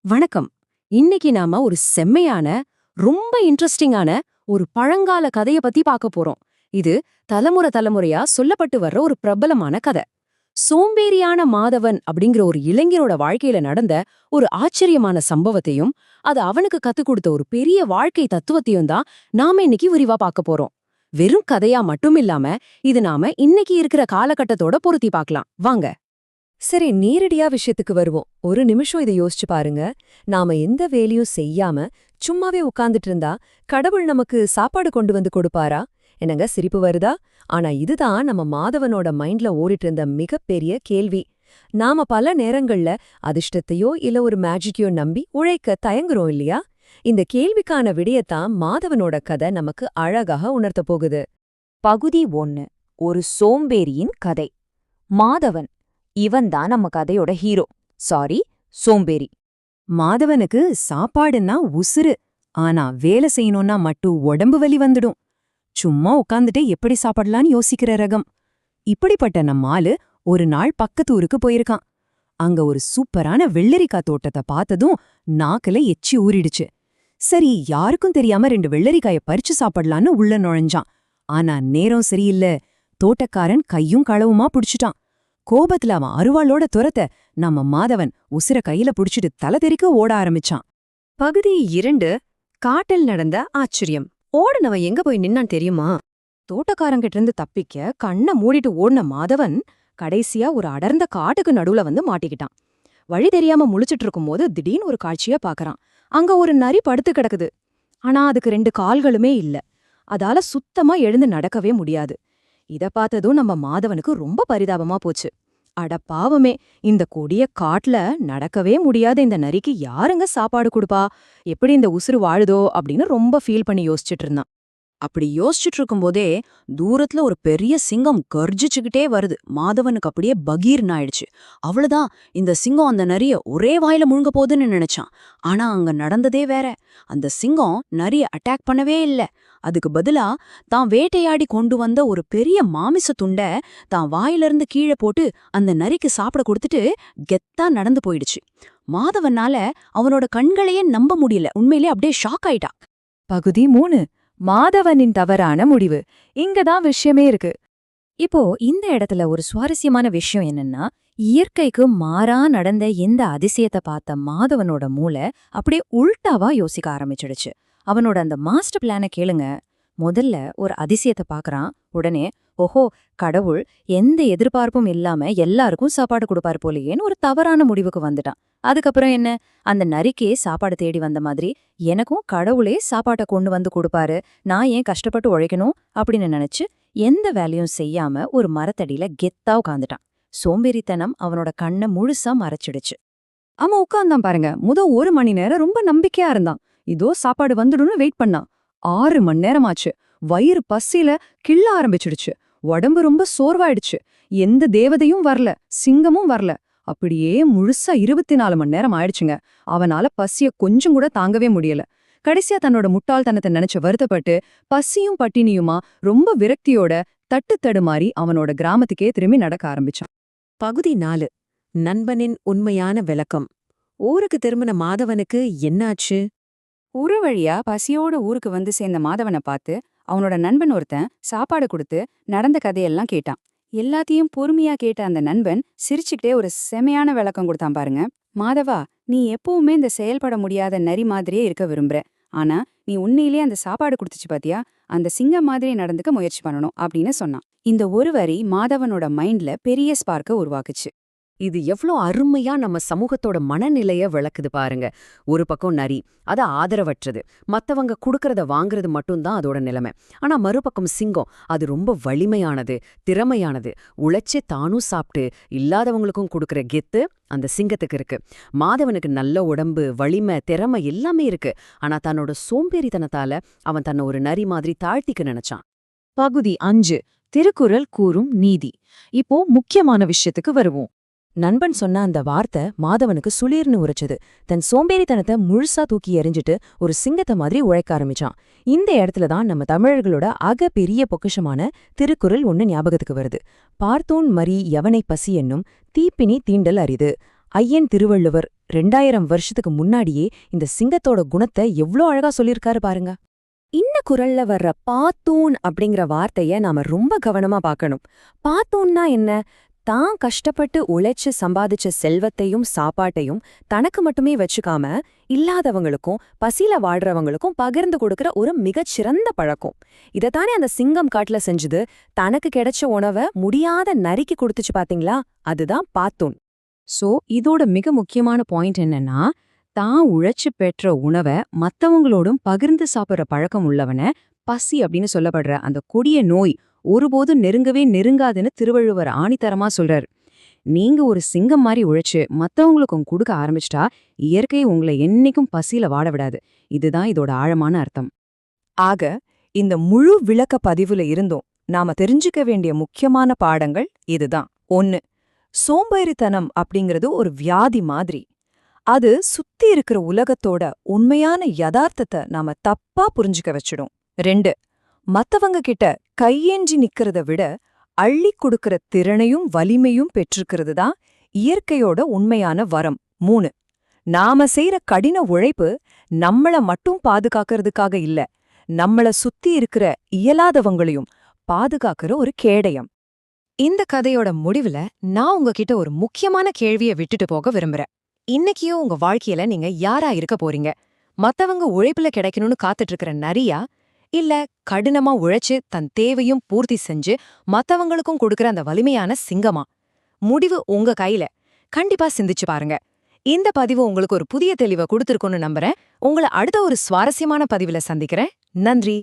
வணக்கம். இன்னைக்கு நாம ஒரு செம்மையான, ரொம்ப இன்ட்ரெஸ்டிங்கான ஒரு பழங்கால கதைய பத்தி பார்க்க போறோம். இது தலைமுறை தலைமுறையா சொல்லப்பட்டு வர்ற ஒரு பிரபலமான கதை. சோம்பேறியான மாதவன் அப்படிங்கிற ஒரு இளைஞரோட வாழ்க்கையில நடந்த ஒரு ஆச்சரியமான சம்பவத்தையும், அது அவனுக்கு கத்துக் கொடுத்த ஒரு பெரிய வாழ்க்கை தத்துவத்தையும் தான் நாம இன்னைக்கு விரிவா பார்க்க போறோம். வெறும் கதையா மட்டும் இல்லாம, இது நாம இன்னைக்கு இருக்கிற காலகட்டத்தோட பொருத்தி பார்க்கலாம். வாங்க. சரி, நேரடியா விஷயத்துக்கு வருவோம். ஒரு நிமிஷம் இதை யோசிச்சு பாருங்க. நாம எந்த வேலையும் செய்யாம சும்மாவே உட்கார்ந்துட்டு இருந்தா கடவுள் நமக்கு சாப்பாடு கொண்டு வந்து கொடுப்பாரா? என்னங்க சிரிப்பு வருதா? ஆனா இதுதான் நம்ம மாதவனோட மைண்ட்ல ஓடிட்டு இருந்த மிகப்பெரிய கேள்வி. நாம பல நேரங்கள்ல அதிர்ஷ்டத்தையோ இல்ல ஒரு மேஜிக்கையோ நம்பி உழைக்க தயங்குறோம் இல்லையா? இந்த கேள்விக்கான விடையத்தான் மாதவனோட கதை நமக்கு அழகாக உணர்த்த போகுது. பகுதி 1. ஒரு சோம்பேறியின் கதை. மாதவன் இவன்தான் நம்ம கதையோட ஹீரோ. சாரி, சோம்பேறி. மாதவனுக்கு சாப்பாடுன்னா உசுரு. ஆனா வேலை செய்யணும்னா மட்டும் உடம்பு வலி வந்துடும். சும்மா உட்காந்துட்டே எப்படி சாப்பிடலான்னு யோசிக்கிற ரகம். இப்படிப்பட்ட நம்ம ஆளு ஒரு நாள் பக்கத்து ஊருக்கு போயிருக்கான். அங்க ஒரு சூப்பரான வெள்ளரிக்காய் தோட்டத்தை பார்த்ததும் நாக்குல எச்சி ஊறிடுச்சு. சரி, யாருக்கும் தெரியாம 2 வெள்ளரிக்காய பறிச்சு சாப்பிடலான்னு உள்ள நுழைஞ்சான். ஆனா நேரம் சரியில்லை. தோட்டக்காரன் கையும் களவுமா புடிச்சிட்டான். கோபத்துல அவன் அருவாளோட துரத்த நம்ம மாதவன் உசிர கையில புடிச்சிட்டு தலை தெறிக்க ஓட ஆரம்பிச்சான். பகுதி 2. காட்டில் நடந்த ஆச்சரியம். ஓடுனவன் எங்க போய் நின்னான் தெரியுமா? தோட்டக்காரங்கிட்ட இருந்து தப்பிக்க கண்ணை மூடிட்டு ஓடின மாதவன் கடைசியா ஒரு அடர்ந்த காட்டுக்கு நடுவுல வந்து மாட்டிக்கிட்டான். வழி தெரியாம முழிச்சிட்டு இருக்கும்போது திடீர்னு ஒரு காட்சிய பாக்கறான். அங்க ஒரு நரி படுத்து கிடக்குது. ஆனா அதுக்கு 2 கால்களுமே இல்ல. அதால சுத்தமா எழுந்து நடக்கவே முடியாது. இத பார்த்ததும் நம்ம மாதவனுக்கு ரொம்ப பரிதாபமா போச்சு. அட பாவமே, இந்த கொடிய காட்டுல நடக்கவே முடியாத இந்த நரிக்கு யாருங்க சாப்பாடு கொடுப்பா? எப்படி இந்த உசுறு வாழுதோ அப்படின்னு ரொம்ப ஃபீல் பண்ணி யோசிச்சுட்டு இருந்தான். அப்படி யோசிச்சுட்டு இருக்கும்போதே தூரத்துல ஒரு பெரிய சிங்கம் கர்ஜிச்சுக்கிட்டே வருது. மாதவனுக்கு அப்படியே பகீர்னு ஆயிடுச்சு. அவ்வளவுதான், இந்த சிங்கம் அந்த நரிய ஒரே வாயில முழுங்க போகுதுன்னு நினைச்சான். ஆனா அங்க நடந்ததே வேற. அந்த சிங்கம் நரிய அட்டாக் பண்ணவே இல்ல. அதுக்கு பதிலா தான் வேட்டையாடி கொண்டு வந்த ஒரு பெரிய மாமிச துண்ட தான் வாயிலிருந்து கீழே போட்டு அந்த நரிக்கு சாப்பிட கொடுத்துட்டு கெத்தா நடந்து போயிடுச்சு. மாதவனால அவனோட கண்களையே நம்ப முடியல. உண்மையிலே அப்படியே ஷாக் ஆயிட்டா. பகுதி 3. மாதவனின் தவறான முடிவு. இங்கதான் விஷயமே இருக்கு. இப்போ இந்த இடத்துல ஒரு சுவாரஸ்யமான விஷயம் என்னன்னா, இயற்கைக்கு மாறா நடந்த இந்த அதிசயத்தை பார்த்த மாதவனோட மூளை அப்படியே உல்டாவா யோசிக்க ஆரம்பிச்சிடுச்சு. அவனோட அந்த மாஸ்டர் பிளான கேளுங்க. முதல்ல ஒரு அதிசயத்தை பார்க்கறான். உடனே ஓஹோ, கடவுள் எந்த எதிர்பார்ப்பும் இல்லாம எல்லாருக்கும் சாப்பாடு கொடுப்பாரு போலியேன்னு ஒரு தவறான முடிவுக்கு வந்துட்டான். அதுக்கப்புறம் என்ன, அந்த நரிக்கே சாப்பாடு தேடி வந்த மாதிரி எனக்கும் கடவுளே சாப்பாட்டை கொண்டு வந்து கொடுப்பாரு, நான் ஏன் கஷ்டப்பட்டு உழைக்கணும் அப்படின்னு நினைச்சு எந்த வேலையும் செய்யாம ஒரு மரத்தடியில கெத்தா உட்காந்துட்டான். சோம்பேறித்தனம் அவனோட கண்ணை முழுசா மறைச்சிடுச்சு. அவன் உட்கார்ந்தான் பாருங்க. 1 மணி நேரம் ரொம்ப நம்பிக்கையா இருந்தான். இதோ சாப்பாடு வந்துடும்னு வெயிட் பண்ணான். 6 மணி நேரமாச்சு. வயிறு பசியில கிள்ள ஆரம்பிச்சிடுச்சு. உடம்பு ரொம்ப சோர்வாயிடுச்சு. எந்த தேவதையும் வரல, சிங்கமும் வரல. அப்படியே முழுசா 24 மணி நேரம் ஆயிடுச்சுங்க. அவனால பசிய கொஞ்சம் கூட தாங்கவே முடியல. கடைசியா தன்னோட முட்டாள்தனத்தை நினைச்சு வருத்தப்பட்டு பசியும் பட்டினியுமா ரொம்ப விரக்தியோட தட்டு தடுமாறி அவனோட கிராமத்துக்கே திரும்பி நடக்க ஆரம்பிச்சான். பகுதி 4. நண்பனின் உண்மையான விளக்கம். ஊருக்கு திரும்பின மாதவனுக்கு என்னாச்சு? ஊரு வழியா பசியோட ஊருக்கு வந்து சேர்ந்த மாதவனை பார்த்து அவனோட நண்பன் ஒருத்தன் சாப்பாடு கொடுத்து நடந்த கதையெல்லாம் கேட்டான். எல்லாத்தையும் பொறுமையா கேட்ட அந்த நண்பன் சிரிச்சுக்கிட்டே ஒரு செமையான விளக்கம் கொடுத்தான் பாருங்க. மாதவா, நீ எப்பவுமே இந்த செயல்பட முடியாத நரி மாதிரியே இருக்க விரும்புற. ஆனா நீ உண்மையிலேயே அந்த சாப்பாடு கொடுத்துச்சு பாத்தியா, அந்த சிங்கம் மாதிரி நடந்துக்க முயற்சி பண்ணணும் அப்படின்னு சொன்னான். இந்த ஒரு வரி மாதவனோட மைண்ட்ல பெரிய ஸ்பார்க்க உருவாக்குச்சு. இது எவ்ளோ அருமையா நம்ம சமூகத்தோட மனநிலைய விளக்குது பாருங்க. ஒரு பக்கம் நரி, அது ஆதரவற்றது, மத்தவங்க குடுக்கறத வாங்குறது மட்டும்தான் அதோட நிலைமை. ஆனா மறுபக்கம் சிங்கம், அது ரொம்ப வலிமையானது, திறமையானது, உழைச்சே தானும் சாப்பிட்டு இல்லாதவங்களுக்கும் கொடுக்கற கெத்து அந்த சிங்கத்துக்கு இருக்கு. மாதவனுக்கு நல்ல உடம்பு, வலிமை, திறமை எல்லாமே இருக்கு. ஆனா தன்னோட சோம்பேறித்தனத்தால அவன் தன்னை ஒரு நரி மாதிரி தாழ்த்திக்க நினைச்சான். பகுதி 5. திருக்குறள் கூறும் நீதி. இப்போ முக்கியமான விஷயத்துக்கு வருவோம். நண்பன் சொன்ன அந்த வார்த்தை மாதவனுக்கு சுளீர்னு உரைச்சது. தன் சோம்பேறித்தனத்தை முழுசா தூக்கி எறிஞ்சிட்டு ஒரு சிங்கத்தை மாதிரி உழைக்க ஆரம்பிச்சான். இந்த இடத்துலதான் நம்ம தமிழர்களோட பெரிய பொக்கிஷமான திருக்குறள் ஒண்ணு ஞாபகத்துக்கு வருது. பார்த்தோன் மறி எவனை பசி என்னும் தீப்பினி தீண்டல் அரிது. ஐயன் திருவள்ளுவர் 2000 வருஷத்துக்கு முன்னாடியே இந்த சிங்கத்தோட குணத்தை எவ்ளோ அழகா சொல்லியிருக்காரு பாருங்க. இந்த குரல்ல வர்ற பாத்தூன் அப்படிங்கிற வார்த்தைய நாம ரொம்ப கவனமா பார்க்கணும். பாத்தூன்னா என்ன? தான் கஷ்டப்பட்டு உழைச்சு சம்பாதிச்ச செல்வத்தையும் சாப்பாட்டையும் தனக்கு மட்டுமே வச்சுக்காம இல்லாதவங்களுக்கும் பசியில வாடுறவங்களுக்கும் பகிர்ந்து கொடுக்கற ஒரு மிகச்சிறந்த பழக்கம். இதத்தானே அந்த சிங்கம் காட்டுல செஞ்சது. தனக்கு கிடைச்ச உணவை முடியாத நரிக்கு கொடுத்துச்சு பாத்தீங்களா? அதுதான் பாத்தூன். சோ இதோட மிக முக்கியமான பாயிண்ட் என்னன்னா, தான் உழைச்சு பெற்ற உணவை மத்தவங்களோடும் பகிர்ந்து சாப்பிடுற பழக்கம் உள்ளவன பசி அப்படின்னு சொல்லப்படுற அந்த கொடிய நோய் ஒருபோதும் நெருங்கவே நெருங்காதுன்னு திருவள்ளுவர் ஆணித்தரமா சொல்றாரு. நீங்க ஒரு சிங்கம் மாதிரி உழைச்சு மத்தவங்களுக்கும் கொடுக்க ஆரம்பிச்சிட்டா இயற்கை உங்களை என்னைக்கும் பசியில வாட விடாது. இதுதான் இதோட ஆழமான அர்த்தம். ஆக இந்த முழு விளக்க பதிவுல இருந்தும் நாம தெரிஞ்சுக்க வேண்டிய முக்கியமான பாடங்கள் இதுதான். 1. சோம்பேறித்தனம் அப்படிங்கிறது ஒரு வியாதி மாதிரி. அது சுத்தி இருக்கிற உலகத்தோட உண்மையான யதார்த்தத்தை நாம தப்பா புரிஞ்சுக்க வச்சிடும். 2. மத்தவங்க கிட்ட கையேஞ்சி நிக்கிறத விட அள்ளி கொடுக்கிற திறனையும் வலிமையும் பெற்றிருக்கிறது தான் இயற்கையோட உண்மையான வரம். 3. நாம செய்யற கடின உழைப்பு நம்மள மட்டும் பாதுகாக்கிறதுக்காக இல்ல, நம்மள சுத்தி இருக்கிற இயலாதவங்களையும் பாதுகாக்கிற ஒரு கேடயம். இந்த கதையோட முடிவுல நான் உங்ககிட்ட ஒரு முக்கியமான கேள்வியை விட்டுட்டு போக விரும்புறேன். இன்னைக்கும் உங்க வாழ்க்கையில நீங்க யாரா இருக்க போறீங்க? மத்தவங்க உழைப்புல கிடைக்கணும்னு காத்துட்டு இருக்கிற நரியா, இல்ல கடினமா உழைச்சு தன் தேவையும் பூர்த்தி செஞ்சு மத்தவங்களுக்கும் கொடுக்கற அந்த வலிமையான சிங்கமா? முடிவு உங்க கையில. கண்டிப்பா சிந்திச்சு பாருங்க. இந்த பதிவு உங்களுக்கு ஒரு புதிய தெளிவை கொடுத்திருக்கும்னு நம்புறேன். உங்களை அடுத்த ஒரு சுவாரஸ்யமான பதிவுல சந்திக்கிறேன். நன்றி.